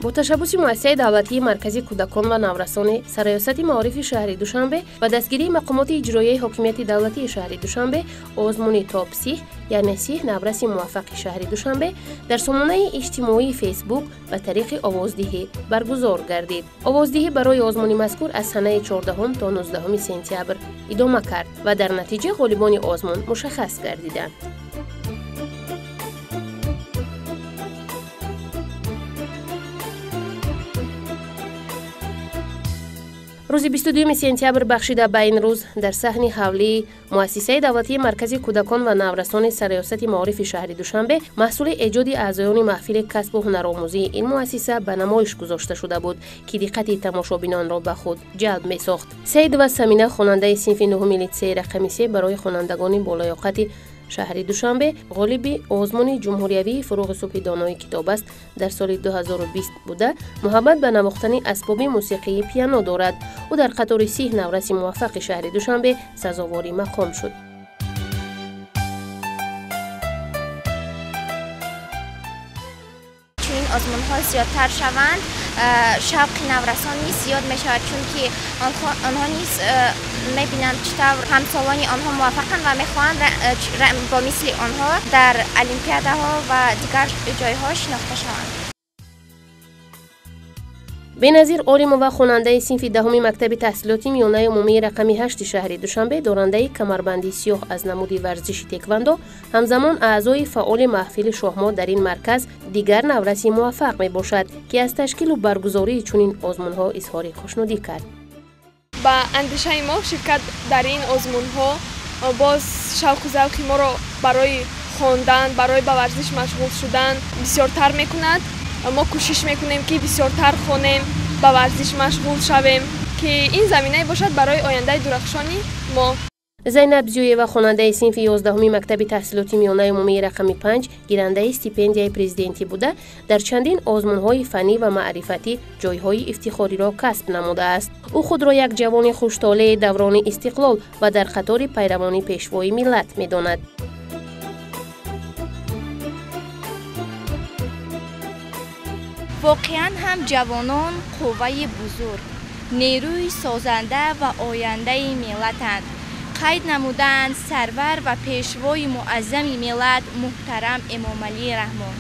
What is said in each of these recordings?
با تشبث مؤسسه دولتی مرکزی کودکان و نورسان سرایست معارف شهر دوشنبه و دستگیری مقامات اجرایی حاکمیت دولتی شهر دوشنبه آزمون تاپ 30 یعنی 30 نورس موفق شهر دوشنبه در سامانه اجتماعی فیسبوک و طریق آوازدهی برگزار گردید. آوازدهی برای آزمون مذکور از سنه 14 تا 19 سپتامبر ادامه کرد و در نتیجه غالبان آزمون مشخص گردیدند. روز 22 سپتامبر بخشیده به این روز در صحن حولی مؤسسه دولتی مرکزی کودکان و نورسان سرایست معارف شهر دوشنبه محصول ایجاد اعضایان محفل کسب و هنرآموزی این مؤسسه به نمایش گذاشته شده بود که دقت تماشابینان را به خود جلب می ساخت. سید و سمینه خواننده صنف نهم لیسه رقم 3 برای خوانندگان بالایاقت شهر دوشنبه غالب آزمون جمهوریوی فروغ صبح دانای کتاب است در سال 2020 بوده. محبت به نواختن اسباب موسیقی پیانو دارد. او در قطار 30 نورس موفق شهر دوشنبه سزاوار مقام شد. چون این آزمون ها زیادتر شوند شوق نورسان نیز زیاد می شود، چون که آنها نیز می بینند چطور همسالان آنها موفقند و می خواهند با مثل آنها در المپیادها و دیگر جایها شناخته شوند. بنظیر عالم و خواننده صنف دهم مکتب تحصیلات میانه عمومی رقم 8 شهر دوشنبه دارنده کمربندی سیاه از نمود ورزش تکواندو همزمان اعضای فعال محفل شاهماه در این مرکز دیگر نورسی موفق می باشد که از تشکیل و برگزاری چنین آزمون ها اظهار خوشنودی کرد. با اندیشه ما شرکت در این آزمون ها باز شوق و ذوق ما را برای خواندن، برای به ورزش مشغول شدن بسیارتر میکند. ما کوشش میکنیم که بسیارتر خوانیم، به ورزش مشغول شویم که این زمینه باشد برای آینده درخشانی ما. زینب زیویه خواننده صنف 11 مکتب تحصیلات میانه عمومی رقم 5 گیرنده استیپندیای پرزیدنتی بوده در چندین آزمون‌های فنی و معرفتی جایهای افتخاری را کسب نموده است. او خود را یک جوان خوش‌طالع دوران استقلال و در خطر پیروان پیشوای ملت می‌داند. واقعاً هم جوانان قوه بزرگ، نیروی سازنده و آینده ملتند. قید نمودند سرور و پیشوای معظم ملت محترم امام علی رحمان.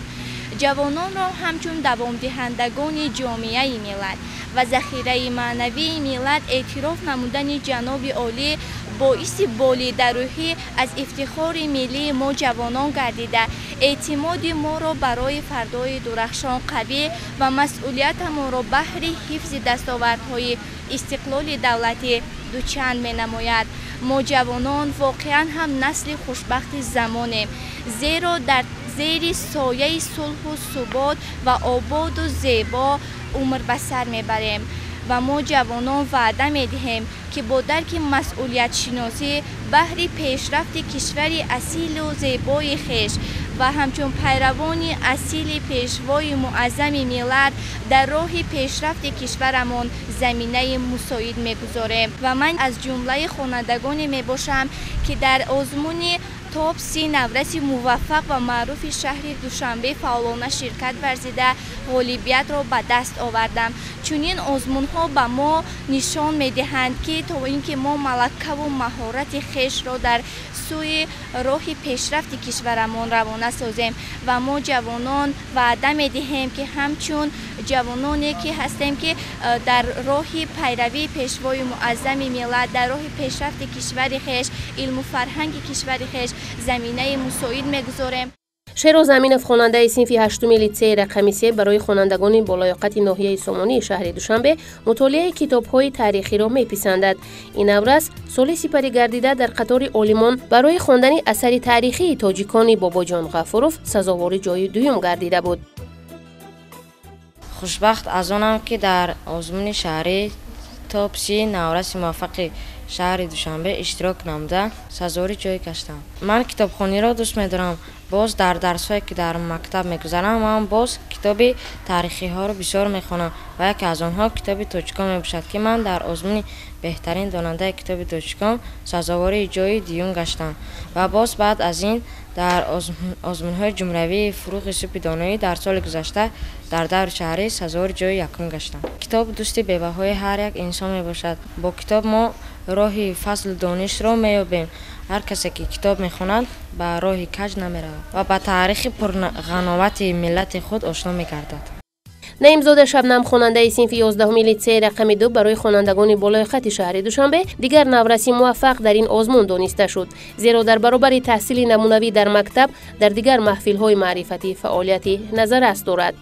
جوانان را همچون دوام دهندگان جامعه ملت و ذخیره معنوی ملت اعتراف نمودن جناب عالی باعث بالیده روحی از افتخار ملی ما جوانان گردیده اعتماد ما را برای فردای درخشان قوی و مسئولیت ما را بهر حفظ دستاوردهای استقلال دولتی دوچند می نماید. ما جوانان واقعا هم نسل خوشبخت زمانیم، زیرا در زیر سایه صلح و ثبات و آباد و زیبا عمر به سر میبریم و ما جوانان وعده میدهیم که با درک مسئولیت شناسی بهر پیشرفت کشوری اصیل و زیبای خویش و همچون پیروان اصیل پیشوای معظم ملت در راه پیشرفت کشورمان زمینه مساعد میگذاریم و من از جمله خوانندگانی میباشم که در آزمون تاپ 30 نورس موفق و معروف شهر دوشنبه فعالانه شرکت ورزیده غالبیت را به دست آوردم. چنین آزمون ها به ما نشان میدهند که تا اینکه ما ملکه و مهارت خویش را در سوی راه پیشرفت کشورمان روانه سازیم و ما جوانان وعده میدهیم که همچون جوانانی که هستیم که در راه پیروی پیشوای معظم ملت در راه پیشرفت کشور خویش علم و فرهنگ کشور خویش زمینه مساعد میگذاریم. شعر و زمین خواننده صنف 8 لیسه رقم 3 برای خوانندگان بالایاقت ناحیه سامانی شهر دوشنبه مطالعه کتاب‌های تاریخی را می‌پسندد. این نورس سال سپری گردیده در قطار عالمان برای خواندن اثر تاریخی تاجیکان باباجان غفوروف سزاوار جای دوم گردیده بود. خوشبخت از آنم که در آزمون شهری تاپ 30 نورس موفق شهر دوشنبه اشتراک نموده سزاوار جای گشتم. من کتابخوانی را دوست می‌دارم. باز در درس‌هایی که در مکتب می‌گذرم من باز کتاب تاریخی ها رو بسیار می‌خوانم و یکی از آنها کتاب تاجیکان میباشد که من در آزمون بهترین داننده کتاب تاجیکان سزاوار جای دوم گشتم و باز بعد از این در آزمون‌های جمهوری فروغ سوپ دانایی در سال گذشته در دور شهری سزاوار جای یکم گشتم. کتاب دوست بی‌بهای هر یک انسان میباشد. با کتاب ما راه فصل دانش را میابیم. هر کسی که کتاب میخواند به راه کج نمیرود و به تاریخ پرغناوت ملت خود آشنا میگردد. نعیمزاده شبنم خواننده صنف 11 لیسه رقم 2 برای خوانندگان بالای خط شهر دوشنبه دیگر نورسی موفق در این آزمون دانسته شد، زیرا در برابر تحصیل نمونوی در مکتب در دیگر محفل‌های معرفتی فعالیتی نظر است دارد.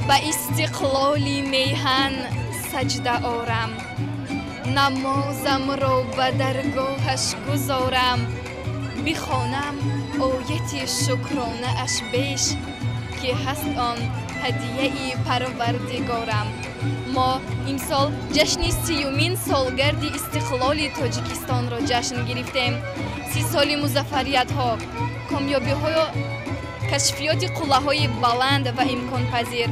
با استقلالی میهن سجده آرم، نمازم را به درگاهش گذارم، بخوانم آیت شکرانه اش بیش که هست آن هدیه پروردگارم. ما امسال جشن 30مین سالگرد استقلال تاجیکستان را جشن گرفتیم. 30 سال مظفریت ها، کامیابی ها، کشفیات قله های بلند و امکان پذیر.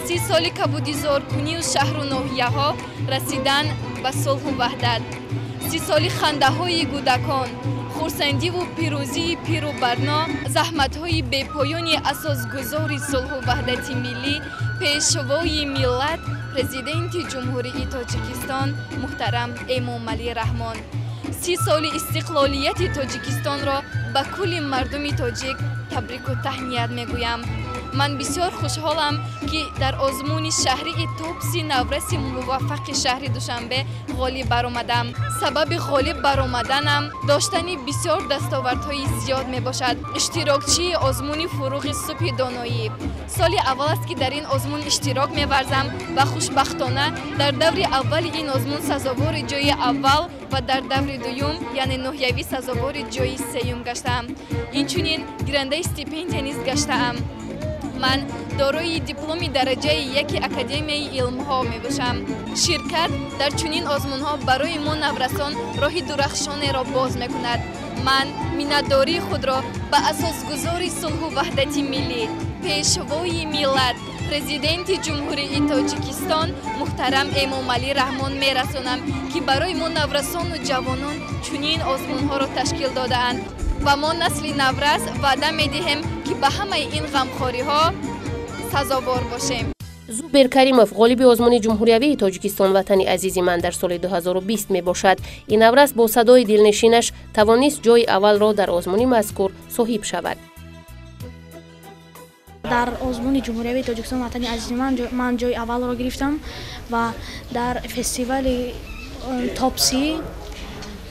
30 سال کبودی زارکنی و شهر و ناحیه ها رسیدن به صلح و وحدت. 30 سال خنده های کودکان، خورسندی و پیروزی پیر و برنا، زحمت های بی‌پایان اساسگذار صلح و وحدت ملی، پیشوای ملت پرزیدنت جمهوری تاجیکستان محترم امام علی رحمان. 30 سال استقلالیت تاجیکستان را به کل مردم تاجیک تبریک و تهنیت میگویم. من بسیار خوشحالم که در آزمون شهری توپ 30 نورس موفق شهر دوشنبه غالب برآمدم. سبب غالب برآمدنم داشتن بسیار دستاوردهای زیاد می باشد. اشتراکچی آزمون فروغ سوپ دانایی سال اول است که در این آزمون اشتراک می ورزم و خوشبختانه در دور اول این آزمون سزاوار جای اول و در دور دوم یعنی ناحیوی سزاوار جای سوم گشتم. اینچنین گرنده استیپندیا نیز گشتم. من دارای دیپلم درجه 1 اکادمی علم ها می باشم. شرکت در چنین آزمون ها برای ما نورسان راه درخشان را باز می کند. من مینتداری خود را به اساسگذار صلح و وحدت ملی، پیشوای ملت، پرزیدنت جمهوری تاجیکستان محترم امام علی رحمان می رسانم که برای ما نورسان و جوانان چنین آزمون ها را تشکیل داده اند و ما نسل نورس وعده می دهیم که به همه این غمخواری ها سزاوار باشیم. زوبر کریموف غالب آزمون جمهوری تاجیکستان وطن عزیز من در سال 2020 می باشد. این نورس با صدای دلنشینش توانست جای اول را در آزمون مذکور صاحب شود. در آزمون جمهوری تاجیکستان وطن عزیز من جای اول را گرفتم و در فستیوال تاپ 30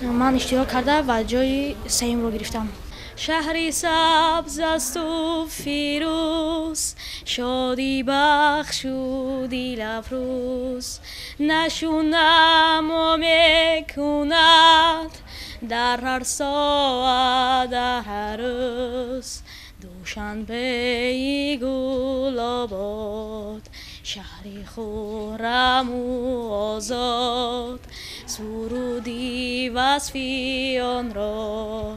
من اشتراک کرده و جای سوم را گرفتم. شهری سبز است و فیروز، شادی بخش و دل افروز، نشونم میکند در هر ساعت در هر روز. دوشنبه گل‌آباد، شهری خرم و آزاد، سرودی وصفی آن را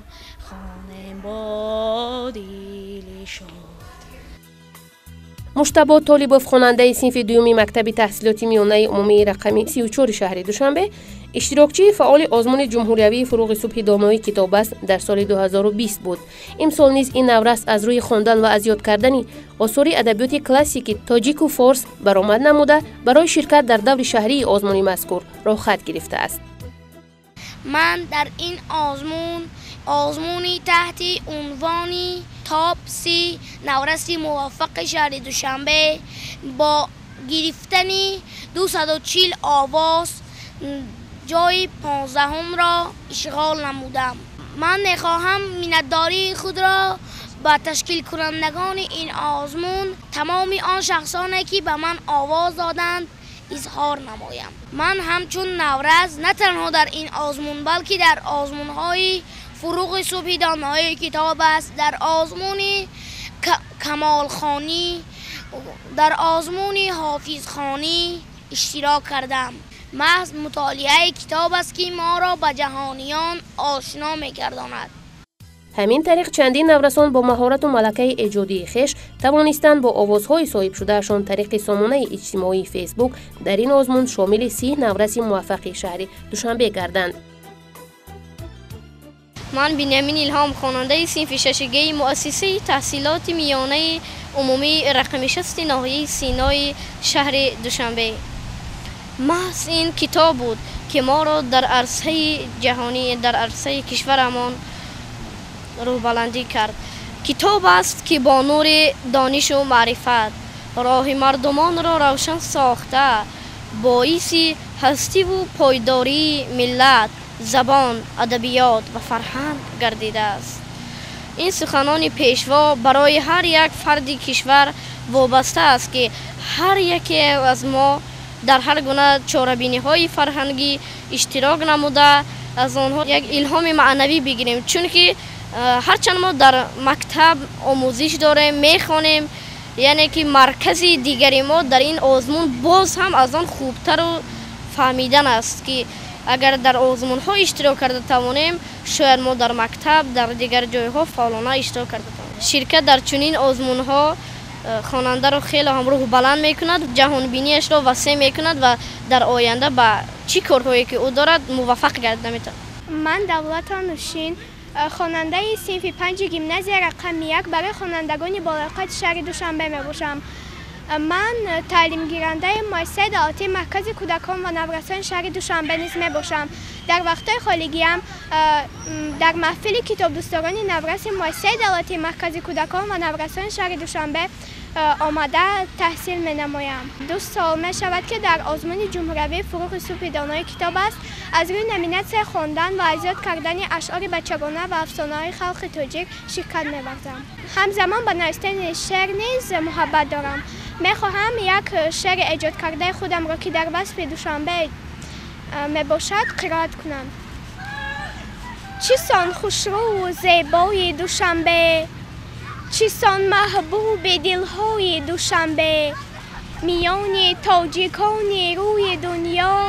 خوانم با دل شاد. مجتبی طالبوف خواننده صنف دوم مکتب تحصیلات میانه عمومی رقم 34 شهر دوشنبه اشتراکچی فعال آزمون جمهوری فروغ سوپ دانایی کتاب است در سال 2020 بود. امسال نیز این نورس از روی خواندن و از یاد کردن آثار ادبیات کلاسیک تاجیک و فارس برآمد نموده برای شرکت در دور شهری آزمون مذکور راه خط گرفته است. من در این آزمونی تحت عنوانی تاپ 30 نورسی موفق شهر دوشنبه با گرفتن 240 آواز جای 15 را اشغال نمودم. من میخواهم مینتداری خود را با تشکیل کنندگان این آزمون تمام آن شخصانی که به من آواز دادند اظهار نمایم. من همچون نورس نه تنها در این آزمون بلکه در آزمون‌های فروغ سوپ دانایی کتاب است، در آزمون کمال خانی، در آزمون حافظ خانی اشتراک کردم. محض مطالعه کتاب است که ما را به جهانیان آشنا می‌گرداند. همین طریق چندین نورسان با مهارت و ملکه ایجادی خویش توانستند با آوازهای صاحب شدهشان طریق سامانه اجتماعی فیسبوک در این آزمون شامل 30 نورس موفق شهر دوشنبه گردند. من بنیامین الهام خواننده صنف ششگی مؤسسه تحصیلات میانه عمومی رقم 60 ناحیه سینای شهر دوشنبه. محض این کتاب بود که ما را در عرصه جهانی، در عرصه کشورمان روح بلندی کرد. کتاب است که با نور دانش و معرفت راه مردمان را روشن ساخته باعث هستی و پایداری ملت، زبان، ادبیات و فرهنگ گردیده است. این سخنان پیشوا برای هر یک فرد کشور وابسته است که هر یکی از ما در هر گونه چاره‌بینی‌های فرهنگی اشتراک نموده از آنها یک الهام معنوی بگیریم، چون که هرچند ما در مکتب آموزش داریم، میخوانیم، یعنی که مرکز دیگری ما در این آزمون باز هم از آن خوبتر و فهمیدن است که اگر در آزمون ها اشتراک کرده توانیم، شاید ما در مکتب در دیگر جایها فعالانه اشتراک کرده توانیم. شرکت در چنین آزمون ها خواننده را خیلی هم روح بلند میکند، جهان بینیش را وسیع میکند و در آینده به چی کارهایی که او دارد موفق گردیده میتواند. من دولت نوشین، خواننده صنف 5 گیمنازی رقم 1 برای خوانندگان بالغ شهر دوشنبه می باشم. من تعلیم گیرنده مؤسسه دولتی مرکز کودکان و نوجوانان شهر دوشنبه نیز می باشم. در وقتهای خالیگیم در محفل کتاب دوستداران نورس مؤسسه دولتی مرکز کودکان و نوجوانان شهر دوشنبه آمده تحصیل می نمایم. 2 سال می شود که در آزمون جمهوری فروغ صبح دانای کتاب است. از روی نمینت خواندن و ایجاد کردن اشعار بچگانه و افسانه‌های خلق تاجیک شرکت می‌ورزم. همزمان به نوشتن شعر نیز محبت دارم. می‌خواهم یک شعر ایجاد کرده خودم را که در وصف دوشنبه میباشد قرائت کنم. چیسان خوشرو و زیبای دوشنبه، چیسان محبوب دلهای دوشنبه، میان تاجیکان روی دنیا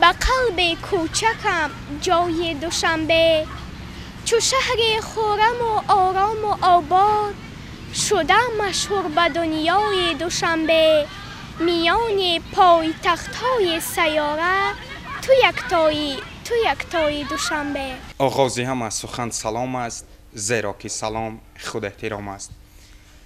به قلب کوچکم جای دوشنبه. چو شهر خرم و آرام و آباد شده مشهور به دنیای دوشنبه، میان پایتخت‌های سیاره تو یکتای دوشنبه. آغازی هم از سخن سلام است، زیرا که سلام خود احترام است.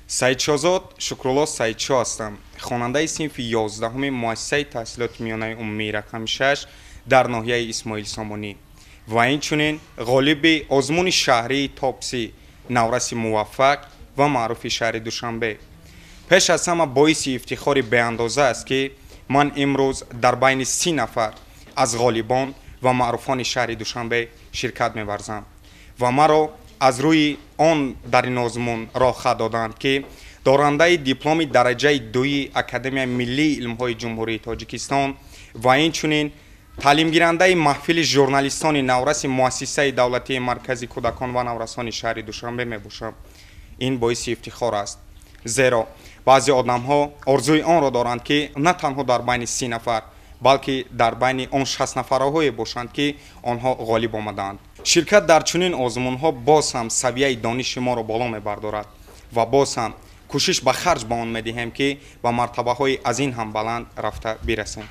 سعید شازاد شکرالله سعیدشاه هستم، خواننده صنف 11 مؤسسه تحصیلات میانه عمومی رقم 6 در ناحیه اسماعیل سامانی و اینچنین غالب آزمون شهری ТОП-30 نورس موفق و معروف شهر دوشنبه. پیش از همه باعث افتخار به اندازه است که من امروز در بین 30 نفر از غالبان و معروفان شهر دوشنبه شرکت می‌ورزم و مرا از روی آن در این آزمون راه خط دادند که دارنده دیپلم درجه 2 اکادمی ملی علم‌های جمهوری تاجیکستان و اینچنین تعلیم گیرنده محفل ژورنالیستان نورس مؤسسه دولتی مرکز کودکان و نورسان شهر دوشنبه میباشم. این باعث افتخار است، زیرا بعضی آدم‌ها آرزوی آن را دارند که نه تنها در بین 30 نفر بلکه در بین آن 60 نفرهایی باشند که آنها غالب آمدند. شرکت در چنین آزمون‌ها باز هم سویه دانش ما را بالا می‌بردارد و باز هم کوشش به خرج به آن می‌دهیم که به مرتبه‌های از این هم بلند رفته برسیم.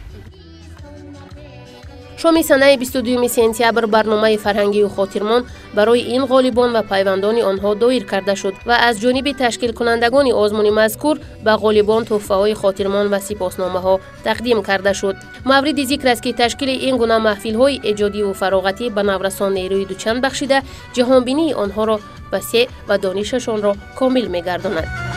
شام سنه 22 سپتامبر برنامه فرهنگی و خاطرمان برای این غالبان و پیوندان آنها دایر کرده شد و از جانب تشکیل کنندگان آزمون مذکور به غالبان تحفه‌های خاطرمان و سپاسنامه‌ها تقدیم کرده شد. مورد ذکر است که تشکیل این گونه محفل‌های ایجادی و فراغتی به نورسان نیروی دوچند بخشیده جهانبینی آنها را وسیع و دانششان را کامل می‌گرداند.